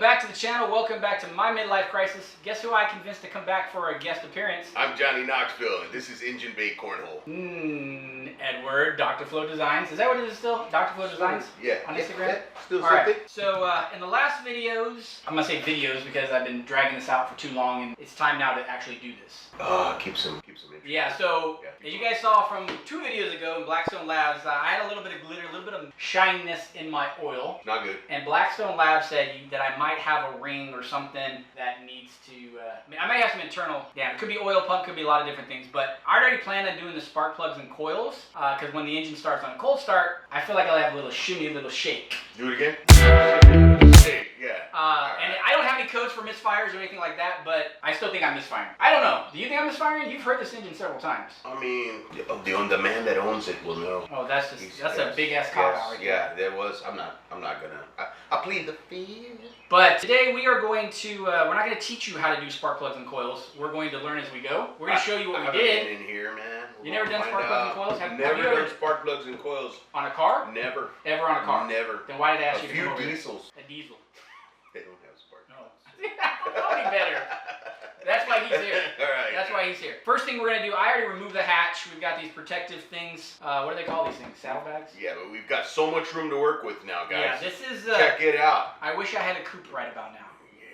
back to the channel. Welcome back to my midlife crisis. Guess who I convinced to come back for a guest appearance? I'm Johnny Knoxville, and this is Engine Bay Cornhole. Edward, Dr. Flo Designs. Is that what it is still? Dr. Flo Designs? Yeah. On Instagram? Yeah, still All something. right. So in the last videos, I'm going to say videos because I've been dragging this out for too long, and it's time now to actually do this. Keep some interest. Yeah, so as you guys saw from 2 videos ago in Blackstone Labs, I had a little bit of glitter, a little bit of shininess in my oil. Not good. And Blackstone Labs said that I might have a ring or something that needs to, I might have some internal, it could be oil pump, could be a lot of different things, but I already planned on doing the spark plugs and coils, because when the engine starts on a cold start, I feel like I'll have a little shimmy, a little shake. Do it again? Shake, yeah. And I don't have any codes for misfires or anything like that, but I still think I'm misfiring. I don't know. Do you think I'm misfiring? You've heard this engine several times. I mean, the man that owns it will know. Oh, that's a big ass cop out right there. Yeah, there was. I'm not gonna. I plead the fifth. But today we are going to, we're not going to teach you how to do spark plugs and coils. We're going to learn as we go. We're going to show you what we did. In here, man. You never done spark plugs and coils? Have Never you ever done spark plugs and coils. On a car? Never. Ever on a car? Never. Then why did I ask A you to come over few here? diesels. A diesel. They don't have spark No. plugs. That'll be better. That's why he's here. All right. That's why he's here. First thing we're going to do, I already removed the hatch. We've got these protective things. What do they call these things? Saddlebags? Yeah, but we've got so much room to work with now, guys. Yeah, this is... Check it out. I wish I had a coupe right about now. Yeah.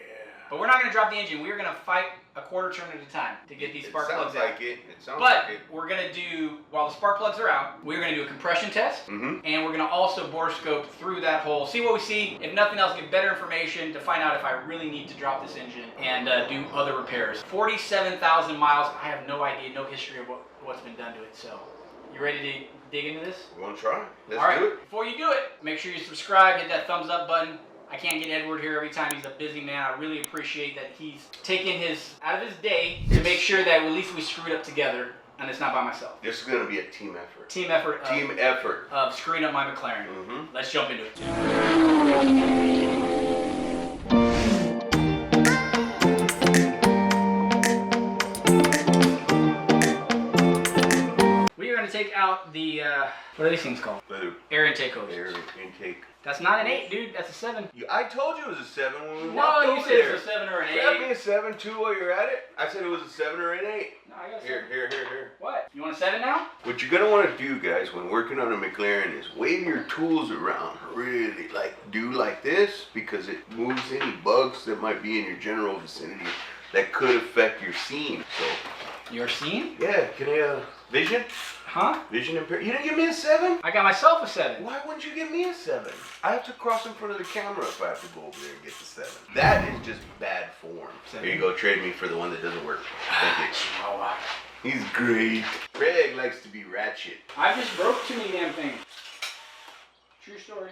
But we're not going to drop the engine. We're going to fight a quarter turn at a time to get these spark plugs out. It sounds But like it. we're going to do, while the spark plugs are out, we're going to do a compression test. Mm-hmm. And we're going to also borescope through that hole, see what we see. If nothing else, get better information to find out if I really need to drop this engine and do other repairs. 47,000 miles. I have no idea, no history of what's been done to it. So, you ready to dig into this? You want to try? Let's All right. do it. Before you do it, make sure you subscribe, hit that thumbs up button. I can't get Edward here every time. He's a busy man. I really appreciate that he's taking his out of his day to make sure that at least we screw it up together and it's not by myself. This is going to be a team effort. Team effort. Team effort. Of screwing up my McLaren. Mm-hmm. Let's jump into it. We are going to take out the, what are these things called? Air intake hoses. Air intake. That's not an 8, dude. That's a 7. I told you it was a 7 when we walked No, over you said there. it was a 7 or an 8. Grab me a 7 too while you're at it. I said it was a 7 or an 8. No, I got a 7. Here. What? You want a 7 now? What you're gonna want to do, guys, when working on a McLaren is wave your tools around. Really, do like this because it moves any bugs that might be in your general vicinity that could affect your seam. So. Your scene? Yeah. Can I vision? Huh? Vision impair. You didn't give me a 7? I got myself a 7. Why wouldn't you give me a 7? I have to cross in front of the camera if I have to go over there and get the 7. That is just bad form. 7. Here you go, trade me for the one that doesn't work. Thank you. Oh, wow. He's great. Craig likes to be ratchet. I just broke too many damn things. True story.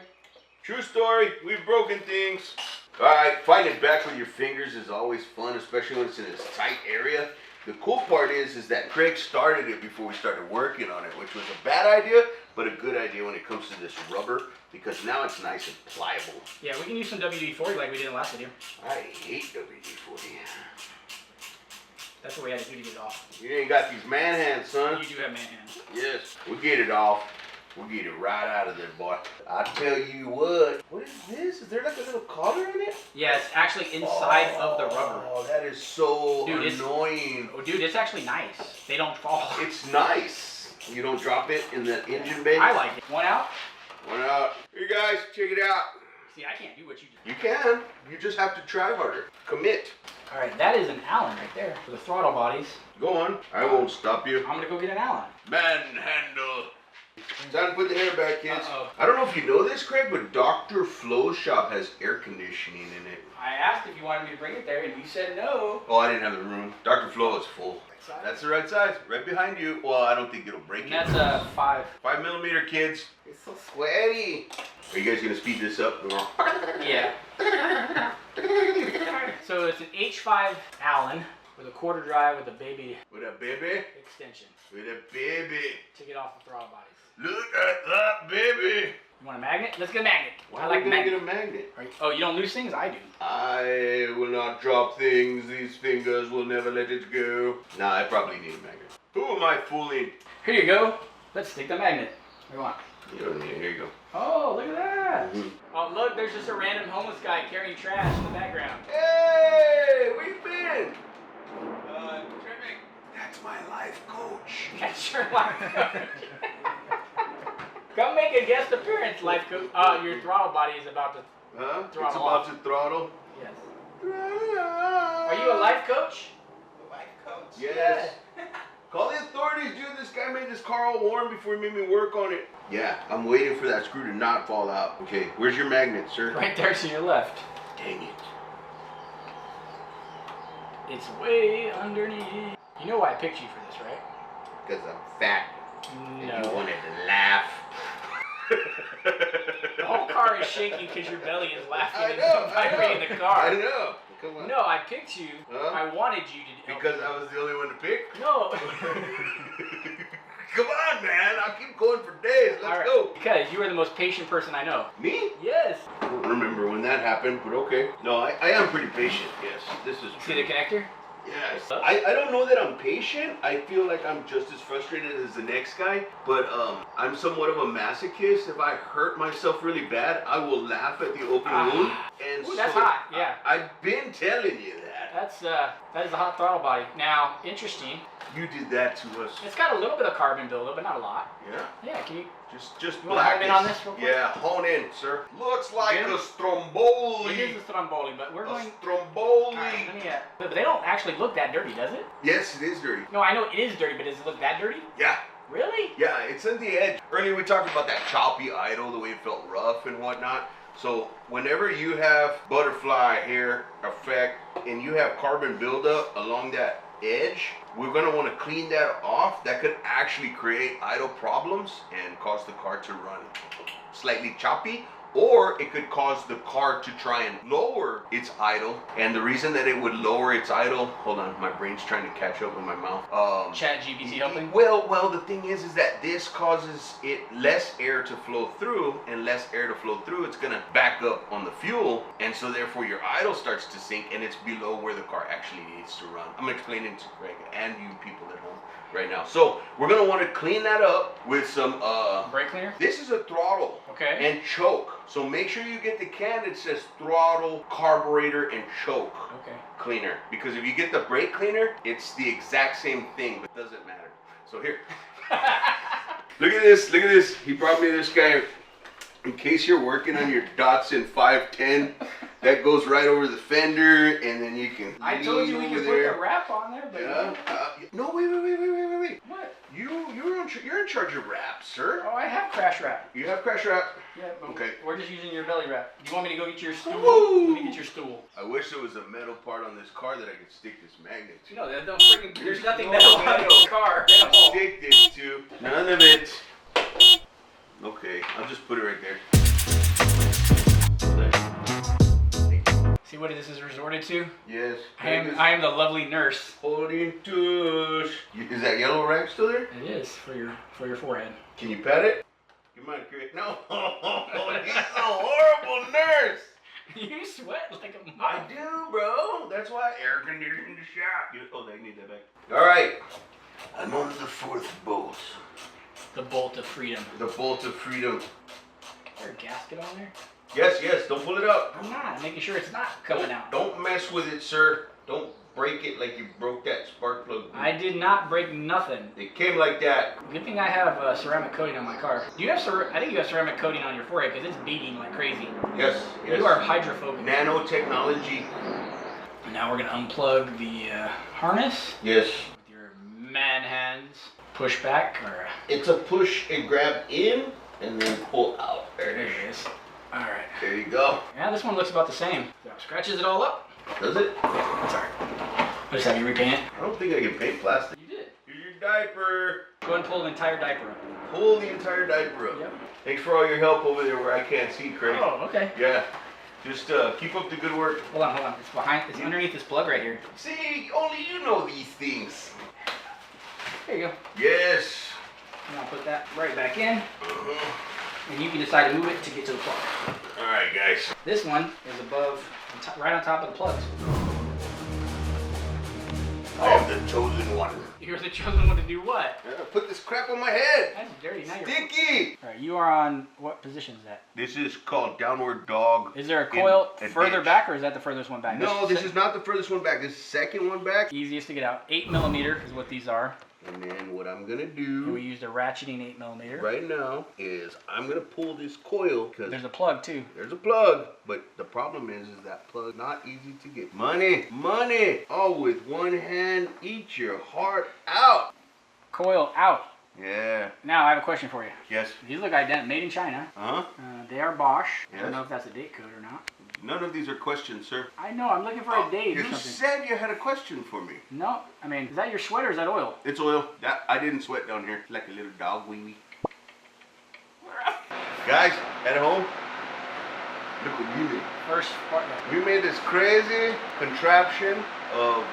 True story. We've broken things. Alright, fighting it back with your fingers is always fun, especially when it's in this tight area. The cool part is that Craig started it before we started working on it, which was a bad idea, but a good idea when it comes to this rubber, because now it's nice and pliable. Yeah, we can use some WD-40 like we did in the last video. I hate WD-40. That's what we had to do to get it off. You ain't got these man hands, son. You do have man hands. Yes, we'll get it off. We'll get it right out of there, boy. I tell you what. What is this? Is there like a little collar in it? Yeah, it's actually inside of the rubber. Oh, that is so annoying. Oh, dude, it's actually nice. They don't fall. It's nice. You don't drop it in the engine bay. I like it. One out? One out. Here, guys, check it out. See, I can't do what you do. You can. You just have to try harder. Commit. All right, that is an Allen right there for the throttle bodies. Go on. I won't stop you. I'm gonna go get an Allen. Manhandle. Time to put the hair back, kids. Uh-oh. I don't know if you know this, Craig, but Dr. Flo's shop has air conditioning in it. I asked if you wanted me to bring it there, and you said no. Oh, I didn't have the room. Dr. Flo is full. That's the right size. Right behind you. Well, I don't think it'll break And it. that's a 5. 5mm, kids. It's so sweaty. Are you guys going to speed this up more? Yeah. So it's an H5 Allen with a quarter drive with a baby With a baby? extension. With a baby. To get off the throttle bodies. Look at that baby. You want a magnet? Let's get a magnet. Why I are like we going to magnet. get a magnet? Oh, you don't lose things? I do. I will not drop things. These fingers will never let it go. Nah, I probably need a magnet. Who am I fooling? Here you go. Let's stick the magnet. What do you want? You don't need it. Here you go. Oh, look at that. Oh, look, there's just a random homeless guy carrying trash in the background. Hey, where you been? Trimming. That's my life coach. That's your life coach. Come make a guest appearance, life coach. Your throttle body is about to It's throttle about off. to throttle. Yes. Are you a life coach? A life coach? Yes. Call the authorities, dude. This guy made this car all warm before he made me work on it. Yeah, I'm waiting for that screw to not fall out. Okay, where's your magnet, sir? Right there to your left. Dang it. It's way underneath. You know why I picked you for this, right? Because I'm fat. And you No. wanted to laugh. The whole car is shaking because your belly is laughing I and know, vibrating the car. I know. Come on. No, I picked you. Huh? I wanted you to. Because I was the only one to pick? No. Come on, man. I'll keep going for days. Let's All right. go. Because you are the most patient person I know. Me? Yes. I don't remember when that happened, but okay. No, I am pretty patient. Yes, this is See true. the connector? Yes. I don't know that I'm patient. I feel like I'm just as frustrated as the next guy. But I'm somewhat of a masochist. If I hurt myself really bad, I will laugh at the open wound. And Ooh, that's hot, yeah. I've been telling you that. That is a hot throttle body. Now, interesting. You did that to us. It's got a little bit of carbon buildup, but not a lot. Yeah. Yeah, can you? Just You wanna hone in on this real quick? Yeah, hone in, sir. Looks like Yeah. a Stromboli. It is a Stromboli, but we're going. A Stromboli. Alright, let me, but they don't actually look that dirty, does it? Yes, it is dirty. No, I know it is dirty, but does it look that dirty? Yeah. Really? Yeah, it's on the edge. Earlier we talked about that choppy idle, the way it felt rough and whatnot. So whenever you have butterfly hair effect and you have carbon buildup along that edge, we're gonna want to clean that off. That could actually create idle problems and cause the car to run slightly choppy, or it could cause the car to try and lower its idle. And the reason that it would lower its idle, hold on, my brain's trying to catch up with my mouth. Chat GPT helping? Well, the thing is that this causes it less air to flow through, and less air to flow through, it's gonna back up on the fuel, and so therefore your idle starts to sink, and it's below where the car actually needs to run. I'm explaining to Greg and you people at home right now. So we're gonna want to clean that up with some Brake cleaner? this is a throttle Okay. and choke. So make sure you get the can that says throttle, carburetor, and choke Okay. cleaner, because if you get the brake cleaner, it's the exact same thing, but it doesn't matter. So here, look at this. He brought me this guy in case you're working on your Datsun 510. That goes right over the fender, and then you can I told you we lean could over put there. the wrap on there, but Yeah. No, wait. what? You're in charge of wrap, sir. Oh, I have crash wrap. You have crash wrap. Yeah, but Okay. we're just using your belly wrap. Do you want me to go get your stool? Woo! Let me get your stool. I wish there was a metal part on this car that I could stick this magnet to. No, there's nothing no metal on metal. this car at all. Stick this to. None of it. Okay, I'll just put it right there. See what this is resorted to? Yes. I am the lovely nurse. Holding tush. Is that yellow rag still there? It is for your forehead. Can you pat it? You might create. No. He's a horrible nurse. You sweat like a I mop. do, bro. That's why air conditioning the shop. Oh, they need that back. All right. I'm on the fourth bolt. The bolt of freedom. The bolt of freedom. Is there a gasket on there? Yes. Don't pull it up. I'm not. Making sure it's not coming out. Don't mess with it, sir. Don't break it like you broke that spark plug. I did not break nothing. It came like that. Good thing I have ceramic coating on my car. Do you have I think you have ceramic coating on your forehead because it's beating like crazy. Yes. You are hydrophobic. Nanotechnology. And now we're gonna unplug the harness Yes. with your man hands. Push back or. It's a push and grab in and then pull out. There it is. All right. There you go. Yeah, this one looks about the same. So scratches it all up. Does it? That's all right. I'll just have you repaint it. I don't think I can paint plastic. You did. Here's your diaper. Go ahead and pull the entire diaper up. Pull the entire diaper up. Yep. Thanks for all your help over there where I can't see, Craig. Oh, okay. Yeah. Just keep up the good work. Hold on. It's underneath this plug right here. See, only you know these things. There you go. Yes. And I'll put that right back in. And you can decide to move it to get to the plug. All right, guys. This one is above, right on top of the plugs. I am the chosen one. You're the chosen one to do what? Put this crap on my head. That's dirty. Now you're Sticky. All right, you are on what position is that? This is called downward dog. Is there a coil and further hitch. back, or is that the furthest one back? No, this is not the furthest one back. This is the second one back. Easiest to get out. 8mm is what these are. And then what I'm gonna And we do used a ratcheting 8mm. right now is I'm gonna pull this coil because There's a plug too. there's a plug, but the problem is that plug not easy to get. Money, money. Oh, with one hand, eat your heart out. Coil out. Yeah. Now I have a question for you. Yes. These look identical, made in China. Uh-huh. They are Bosch. I Yes. don't know if that's a date code or not. None of these are questions, sir. I know, I'm looking for a date or You something. said you had a question for me. No, I mean, is that your sweat or is that oil? It's oil. That I didn't sweat down here. Like a little dog wee wee. Guys, at home, look what we made. First part. We made this crazy contraption of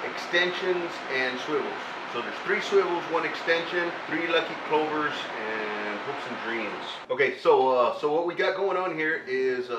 extensions and swivels. So there's 3 swivels, 1 extension, 3 lucky clovers, and hopes and dreams. Okay, so what we got going on here is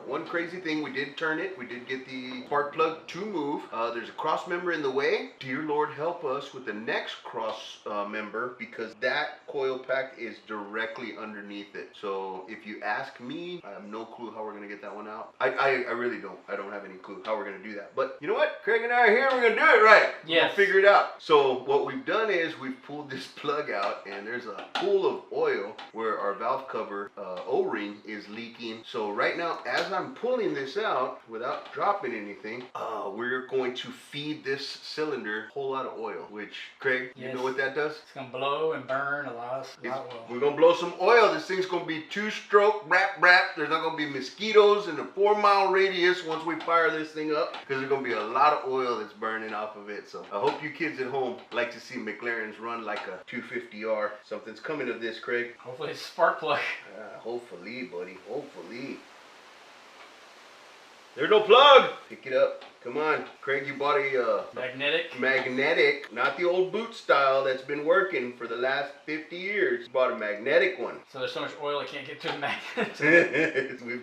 one crazy thing. We did turn it. We did get the spark plug to move. There's a cross member in the way. Dear Lord, help us with the next cross member because that coil pack is directly underneath it. So if you ask me, I have no clue how we're gonna get that one out. I really don't. I don't have any clue how we're gonna do that. But you know what? Craig and I are here. We're gonna do it right. Yes. We'll figure it out. So what we've done is we've pulled this plug out, and there's a pool of oil where our valve cover O-ring is leaking. So right now, as I'm pulling this out without dropping anything, we're going to feed this cylinder a whole lot of oil. Which, Craig, you Yes. know what that does? It's gonna blow and burn a lot of oil. We're gonna blow some oil. This thing's gonna be 2-stroke, rap. There's not gonna be mosquitoes in a 4-mile radius once we fire this thing up, because there's gonna be a lot of oil that's burning off of it. So I hope you kids at home like to see McLarens run like a 250R. Something's coming of this, Craig. Hopefully it's a spark plug. Hopefully, buddy. Hopefully. There's no plug. Pick it up. Come on, Craig. You bought a magnetic, not the old boot style that's been working for the last 50 years. You bought a magnetic one. So there's so much oil I can't get to the magnet. we've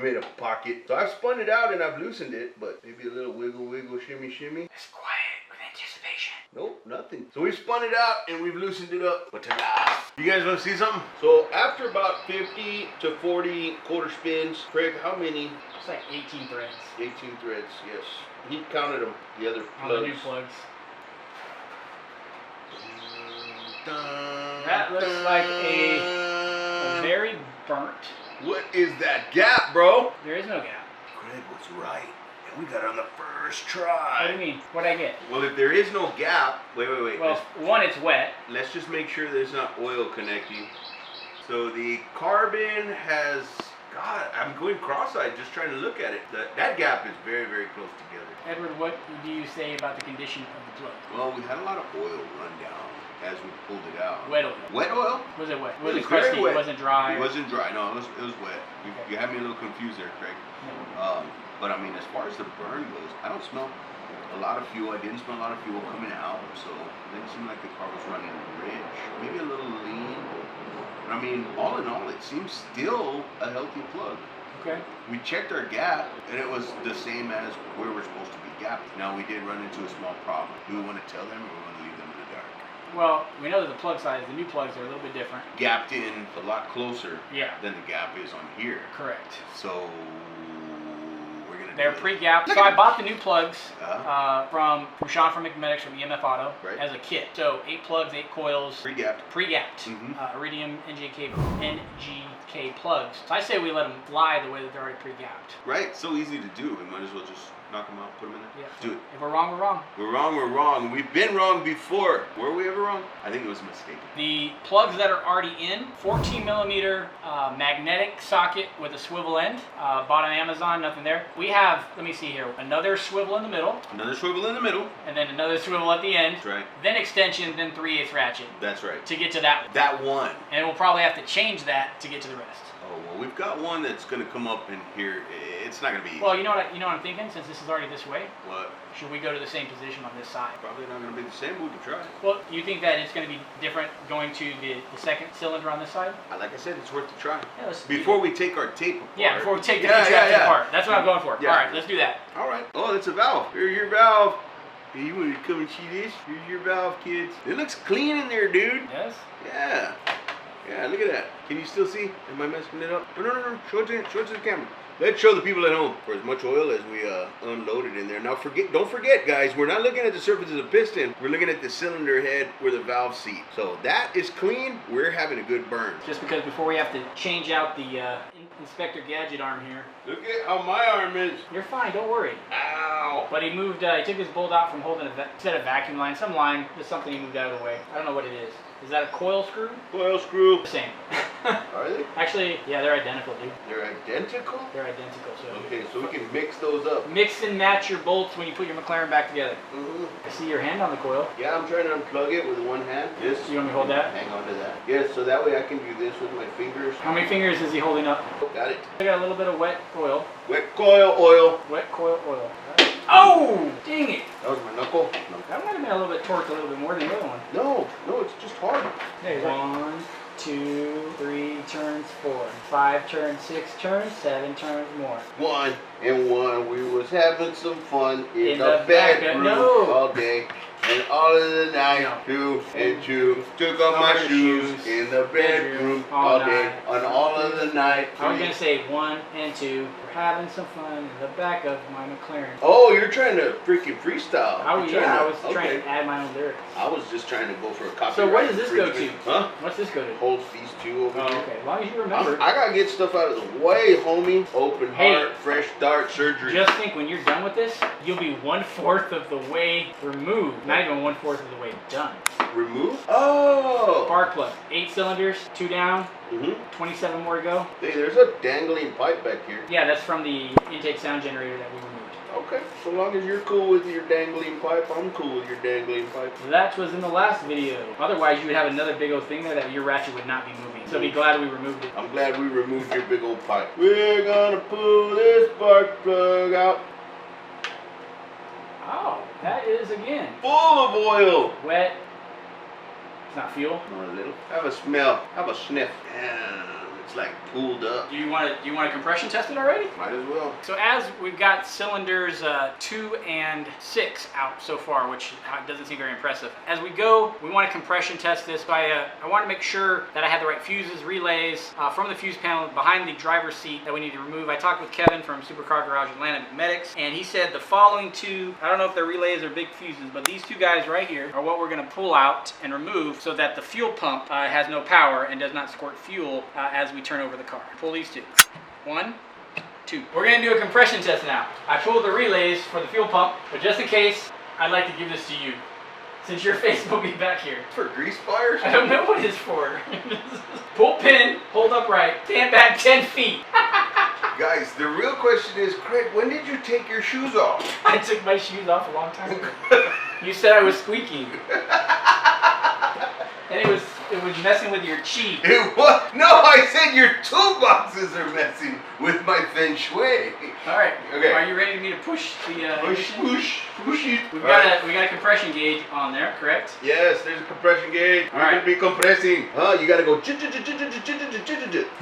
made a pocket. So I've spun it out and I've loosened it, but maybe a little wiggle, shimmy. It's quiet with anticipation. Nope, nothing. So we've spun it out and we've loosened it up. But ta-da! You guys want to see something? So after about 50 to 40 quarter spins, Craig, how many? It's like 18 threads. 18 threads, yes. He counted them, the other On plugs. the new plugs. Dun, That looks like a very burnt. What is that gap, bro? There is no gap. Craig was right. And we got it on the first What try. do you mean? What'd I get? Well, if there is no gap, wait. Well, one, it's wet. Let's just make sure there's not oil connecting. So the carbon has, God, I'm going cross-eyed just trying to look at it. That gap is very, very close together. Edward, what do you say about the condition of the plug? Well, we had a lot of oil run down as we pulled it out. Wet oil. Wet oil? Was it wet? It Was was it crusty? very wet. It wasn't dry? It wasn't dry. No, it was wet. You had me a little confused there, Craig. But I mean, as far as the burn goes, I don't smell a lot of fuel. I didn't smell a lot of fuel coming out, so it didn't seem like the car was running rich. Maybe a little lean. But I mean, all in all, it seems still a healthy plug. Okay. We checked our gap, and it was the same as where we're supposed to be gapped. Now, we did run into a small problem. Do we want to tell them, or we want to leave them in the dark? Well, we know that the plug size, the new plugs are a little bit different. Gapped in a lot closer Yeah. than the gap is on here. Correct. So we're gonna. They're do it. pre-gapped. Look So at I bought the new plugs Uh-huh. from Sean from McMedics from EMF Auto Right. as a kit. So 8 plugs, 8 coils, Pre-gapped. pre-gapped. Mhm. Iridium NGK plugs. So I say we let them fly the way that they're already pre-gapped. Right. So easy to do. We might as well just knock them out, put them in there. Yeah. Do it. If we're wrong, we're wrong. We're wrong. We're wrong. We've been wrong before. Were we ever wrong? I think it was a mistake. The plugs that are already in, 14mm magnetic socket with a swivel end. Bought on Amazon, nothing there. We have, let me see here, another swivel in the middle, Another swivel in the middle. and then another swivel at the end. That's right. Then extension, then 3/8 ratchet That's right. to get to that one. That one. And we'll probably have to change that to get to the rest. Oh well, we've got one that's gonna come up in here. It's not gonna be easy. Well, you know what I'm thinking? Since this is already this way, What? should we go to the same position on this side? Probably not gonna be the same, but we can try. Well, you think that it's going to be different going to the second cylinder on this side? Like I said, it's worth a try. Yeah, let's Before we take our tape apart. Yeah, before we take the Yeah, contraption yeah. apart. That's what I'm going for. Yeah. All right, let's do that. All right. Oh, that's a valve. Here's your valve. Hey, you want to come and see this? Here's your valve, kids. It looks clean in there, dude. Yes? Yeah. Yeah, look at that. Can you still see? Am I messing it up? No. Show it to the camera. Let's show the people at home for as much oil as we unloaded in there. Now don't forget, guys, we're not looking at the surface of the piston. We're looking at the cylinder head where the valve seat. So that is clean. We're having a good burn. Just because before we have to change out the Inspector Gadget arm here. Look at how my arm is. You're fine, don't worry. Ow. But he moved, he took his bolt out from holding instead of vacuum line, some line, just something he moved out of the way. I don't know what it is. Is that a coil screw? Coil screw. Same. Are they? Actually, yeah, they're identical, dude. They're identical? They're identical, so. Okay, so we can mix those up. Mix and match your bolts when you put your McLaren back together. Mm-hmm. I see your hand on the coil. Yeah, I'm trying to unplug it with one hand. Yes. You want me to hold that? Hang on to that. Yes, so that way I can do this with my fingers. How many fingers is he holding up? Got it. I got a little bit of wet oil. Wet coil oil. Wet coil oil. Oh! Dang it! That was my knuckle. No. That might have been a little bit torqued a little bit more than the other one. No, it's just hard. There you go. 1, 2, 3 turns, 4, 5 turns, 6 turns, 7 turns more. 1 and 1. We was having some fun in the bedroom no. all day. And all of the night, No. 2 and 2. Took off my shoes in the bedroom all day. On all of the night. I was going to say 1 and 2. We're having some fun in the back of my McLaren. Oh, you're trying to freaking freestyle. I was trying Okay. to add my own lyrics. I was just trying to go for a copyright. So what does this go to? infringement. Huh? What's this go to? Holds these two over Oh, here. okay. As long as you remember. I gotta get stuff out of the way, homie. Open Hey. heart, fresh start surgery. Just think, when you're done with this, you'll be 1/4 of the way removed. Not even 1/4 of the way done. Remove? Oh! Spark plug. 8 cylinders, 2 down, Mm-hmm. 27 more to go. Hey, there's a dangling pipe back here. Yeah, that's from the intake sound generator that we removed. Okay, so long as you're cool with your dangling pipe, I'm cool with your dangling pipe. That was in the last video. Otherwise, you would have another big old thing there that your ratchet would not be moving. So be glad we removed it. I'm glad we removed your big old pipe. We're gonna pull this spark plug out. Oh, that is again Full of oil. wet. It's not fuel. Not a little. Have a smell. Have a sniff. Damn, it's like pulled up. Do you want to compression test it already? Might as well. So as we've got cylinders 2 and 6 out so far, which doesn't seem very impressive. As we go, we want to compression test this. So I want to make sure that I have the right fuses, relays from the fuse panel behind the driver's seat that we need to remove. I talked with Kevin from Supercar Garage Atlanta Medics, and he said the following 2, I don't know if they're relays or big fuses, but these 2 guys right here are what we're going to pull out and remove so that the fuel pump has no power and does not squirt fuel as we turn over the car. Pull these 2. 1, 2. We're going to do a compression test now. I pulled the relays for the fuel pump, but just in case, I'd like to give this to you. Since your face will be back here. For grease fires? I don't know what it's for. Pull pin, hold upright, stand back 10 feet. Guys, the real question is, Craig, when did you take your shoes off? I took my shoes off a long time ago. You said I was squeaking. And it was messing with your cheek. It what? No, I said your toolboxes are messing with my feng shui. All right. Okay. Are you ready for me to push the Push it. we got a compression gauge on there, correct? Yes, there's a compression gauge. We're gonna be compressing. You gotta go. It's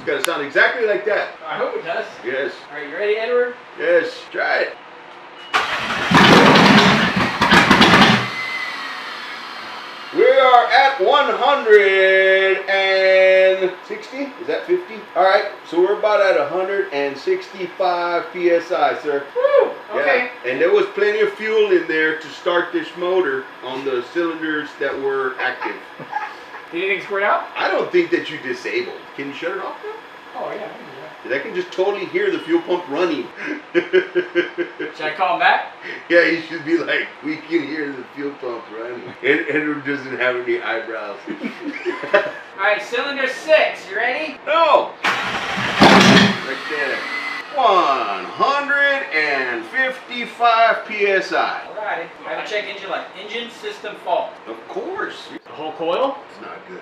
gotta sound exactly like that. I hope it does. Yes. All right, you ready, Edward? Yes. Try it. We are at 160. Is that 50? All right. So we're about at 165 psi, sir. Woo! Okay. Yeah. And there was plenty of fuel in there to start this motor on the cylinders that were active. Did anything squirt out? I don't think that you disabled. Can you shut it off now? Oh yeah, I can do that. 'Cause I can just totally hear the fuel pump running. Should I call him back? Yeah, you should be like, we can hear the fuel pump running. And Edward doesn't have any eyebrows. All right, cylinder 6. You ready? No! Right there. 155 psi. All righty. I have to check engine light. Engine system fault. Of course. The whole coil? It's not good.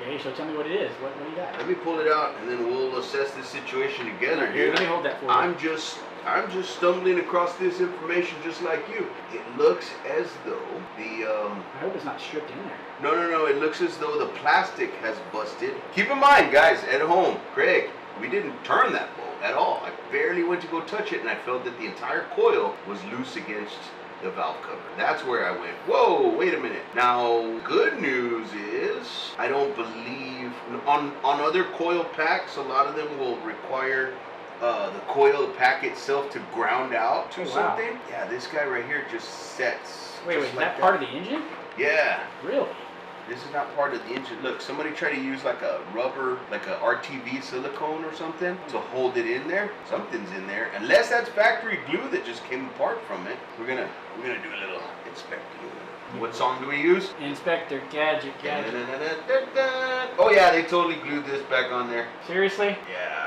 Okay, so tell me what it is. What do you got? Let me pull it out and then we'll assess this situation together Here, here. let me hold that for you. I'm just stumbling across this information just like you. It looks as though the I hope it's not stripped in there. No, it looks as though the plastic has busted. Keep in mind, guys, at home, Craig, we didn't turn that bolt at all. I barely went to go touch it and I felt that the entire coil was loose against the valve cover. That's where I went, whoa, wait a minute. Now, good news is, I don't believe, on other coil packs, a lot of them will require the coil pack itself to ground out to something. Yeah, this guy right here just sets. Wait, is that part of the engine? Yeah. Really? This is not part of the engine. Look, somebody tried to use like a rubber, like a RTV silicone or something to hold it in there. Something's in there. Unless that's factory glue that just came apart from it. We're gonna do a little inspecting. What song do we use? Inspector Gadget. Oh yeah, they totally glued this back on there. Seriously? Yeah.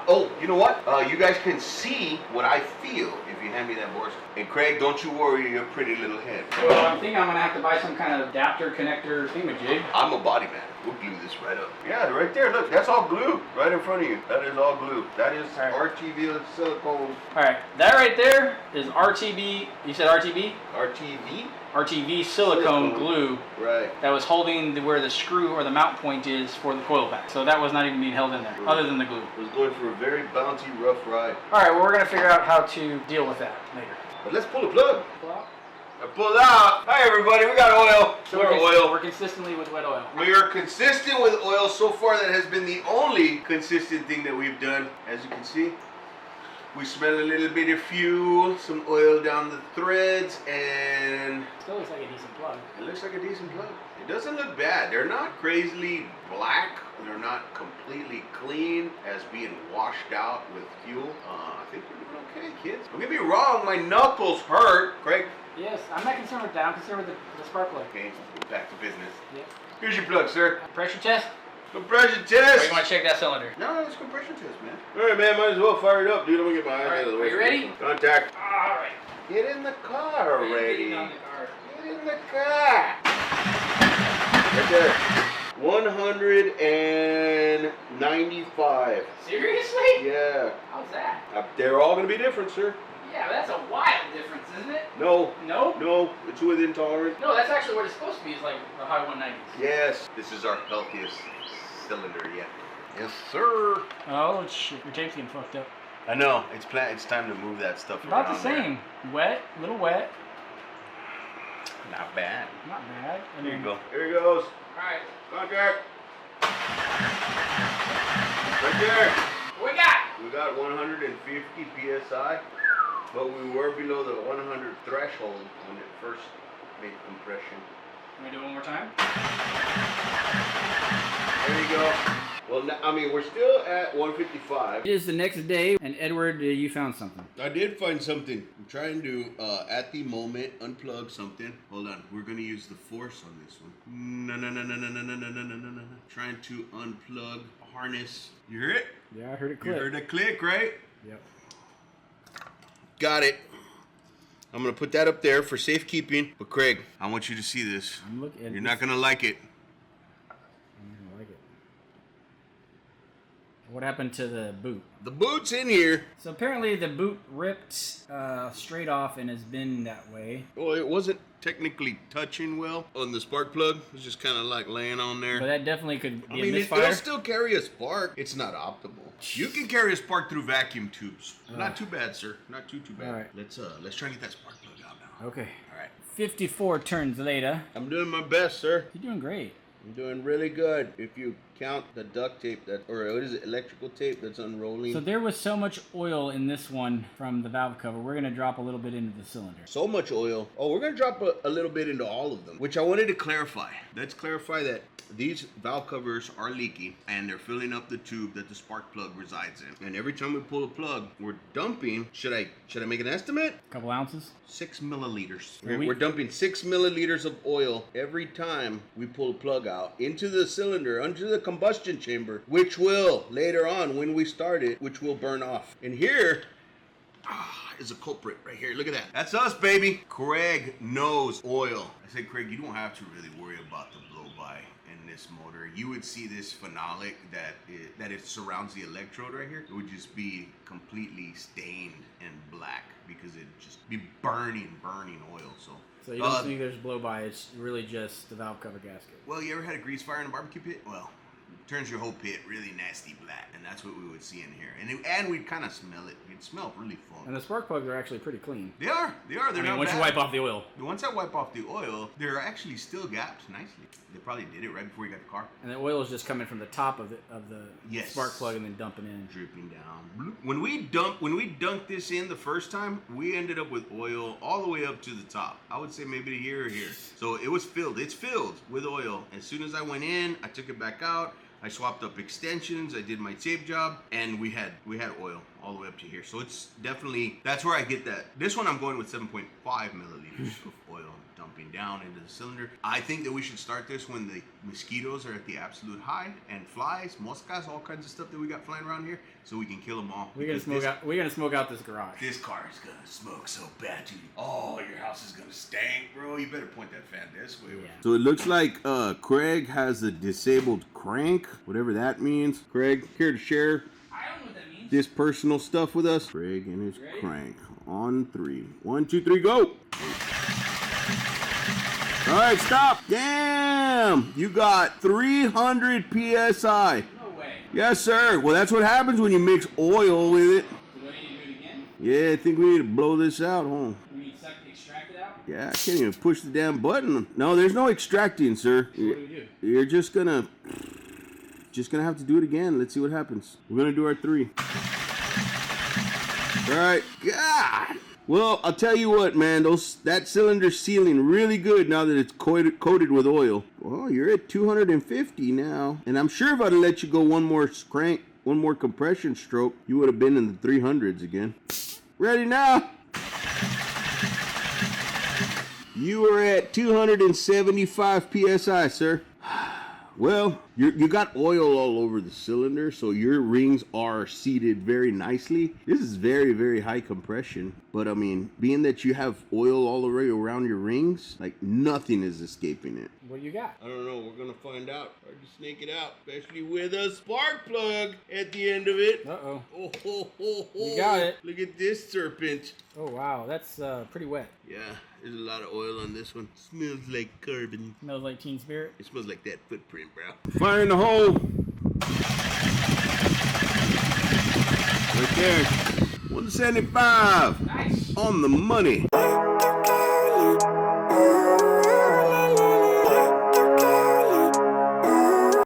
Oh, you know what? You guys can see what I feel if you hand me that borescope. And Craig, don't you worry your pretty little head. Well, I'm thinking I'm gonna have to buy some kind of adapter connector thingamajig. I'm a body man. We'll glue this right up. Yeah, right there. Look, that's all glue right in front of you. That is all glue. That is RTV silicone. All right, that right there is RTB. You said RTB? RTV? RTV silicone glue. Right. That was holding where the screw or the mount point is for the coil pack. So that was not even being held in there, other than the glue. It was going for a very bouncy, rough ride. All right, well, we're gonna figure out how to deal with that later. But let's pull the plug. Pull out. I pulled out. Hi everybody, we got oil. So we're consistently with wet oil. We are consistent with oil so far. That has been the only consistent thing that we've done. As you can see, we smell a little bit of fuel, some oil down the threads, and Still looks like a decent plug. it looks like a decent plug. It doesn't look bad. They're not crazily black. They're not completely clean as being washed out with fuel. I think we're doing okay, kids. Don't get me wrong, my knuckles hurt. Craig? Yes, I'm not concerned with that. I'm concerned with the spark plug. Okay, back to business. Yep. Here's your plug, sir. Pressure test? Compression Or test. you want to check that cylinder? No, it's compression test, man. All right, man, might as well fire it up, dude. I'm gonna get my eyes out of the way. Are you ready? Contact. All right. Get in the car already. Getting on the car. Get in the car. Right there. 195. Seriously? Yeah. How's that? They're all gonna be different, sir. Yeah, but that's a wild difference, isn't it? No. No? No, it's within tolerance. No, that's actually what it's supposed to be, is like the high 190s. Yes. This is our healthiest cylinder yet. Yes, sir. Oh, shit. Your tape's getting fucked up. I know. It's time to move that stuff About around the same. Wet, a little wet. There. Not bad. Not bad. There you go. Here he goes. Alright. Contact. Right there. What we got? We got 150 PSI, but we were below the 100 threshold when it first made compression. Can we do it one more time? There you go. Well, I mean, we're still at 155. It is the next day, and Edward, you found something. I did find something. I'm trying to, at the moment, unplug something. Hold on. We're going to use the force on this one. No. Trying to unplug a harness. You hear it? Yeah, I heard it click. You heard it click, right? Yep. Got it. I'm going to put that up there for safekeeping. But Craig, I want you to see this. I'm looking. You're not going to like it. I'm not gonna like it. What happened to the boot? The boot's in here. So apparently the boot ripped straight off and has been that way. Well, it wasn't technically touching well on the spark plug. It was just kind of like laying on there. But that definitely could be a it'll misfire. still carry a spark. It's not optimal. You can carry a spark through vacuum tubes. Not too bad, sir. Not too bad. All right. Let's try and get that spark plug out now. Okay. All right. 54 turns later. I'm doing my best, sir. You're doing great. I'm doing really good. If you count the duct tape or what is it, electrical tape that's unrolling. So there was so much oil in this one from the valve cover. We're going to drop a little bit into the cylinder. So much oil. Oh, we're going to drop a little bit into all of them, which I wanted to clarify. Let's clarify that these valve covers are leaky and they're filling up the tube that the spark plug resides in. And every time we pull a plug, we're dumping, should I make an estimate? A couple ounces? 6 milliliters. Well, We're dumping 6 milliliters of oil every time we pull a plug out into the cylinder, into the combustion chamber, which will, later on when we start it, which will burn off. And here is a culprit right here. Look at that. That's us, baby. Craig knows oil. I said, Craig, you don't have to really worry about the blow-by in this motor. You would see this phenolic that it surrounds the electrode right here. It would just be completely stained and black because it'd just be burning oil. So you don't think there's blow-by, it's really just the valve cover gasket. Well, you ever had a grease fire in a barbecue pit? Well, turns your whole pit really nasty black, and that's what we would see in here. And we'd kind of smell it. It smelled really fun. And the spark plugs are actually pretty clean. They are. They're not once bad. you wipe off the oil. Once I wipe off the oil, there are actually still gaps nicely. They probably did it right before you got the car. And the oil is just coming from the top of the Yes. spark plug and then dumping in. Dripping down. When we dunked this in the first time, we ended up with oil all the way up to the top. I would say maybe here or here. So it was filled. It's filled with oil. As soon as I went in, I took it back out. I swapped up extensions. I did my tape job, and we had oil all the way up to here. So it's definitely, that's where I get that. This one I'm going with 7.5 milliliters of oil dumping down into the cylinder. I think that we should start this when the mosquitoes are at the absolute high, and flies, moscas, all kinds of stuff that we got flying around here, so we can kill them all. We're gonna smoke out this garage. This car is gonna smoke so bad, dude. Oh, your house is gonna stank, bro. You better point that fan this way. Yeah. So it looks like Craig has a disabled crank, whatever that means. Craig, care to share I don't know what that means. this personal stuff with us? Craig and his crank. On 3. 1, 2, 3, go! All right, stop. Damn, you got 300 PSI. No way. Yes, sir. Well, that's what happens when you mix oil with it. Do I need to do it again? Yeah, I think we need to blow this out, huh? We need to extract it out? Yeah, I can't even push the damn button. No, there's no extracting, sir. So what do we do? You're just gonna have to do it again. Let's see what happens. We're gonna do our 3. All right. God. Well, I'll tell you what, man. That cylinder's sealing really good now that it's coated with oil. Well, you're at 250 now, and I'm sure if I'd let you go one more compression stroke, you would have been in the 300s again. Ready now? You are at 275 PSI, sir. Well, you got oil all over the cylinder, so your rings are seated very nicely. This is very, very high compression. But, I mean, being that you have oil all the way around your rings, like, nothing is escaping it. What do you got? I don't know. We're going to find out. Hard to snake it out, especially with a spark plug at the end of it. Uh-oh. Oh, ho, ho, ho. You got it. Look at this serpent. Oh, wow. That's pretty wet. Yeah, there's a lot of oil on this one. Smells like carbon. Smells like Teen Spirit. It smells like that footprint, bro. Fire in the hole. Right there. 175. Nice. On the money.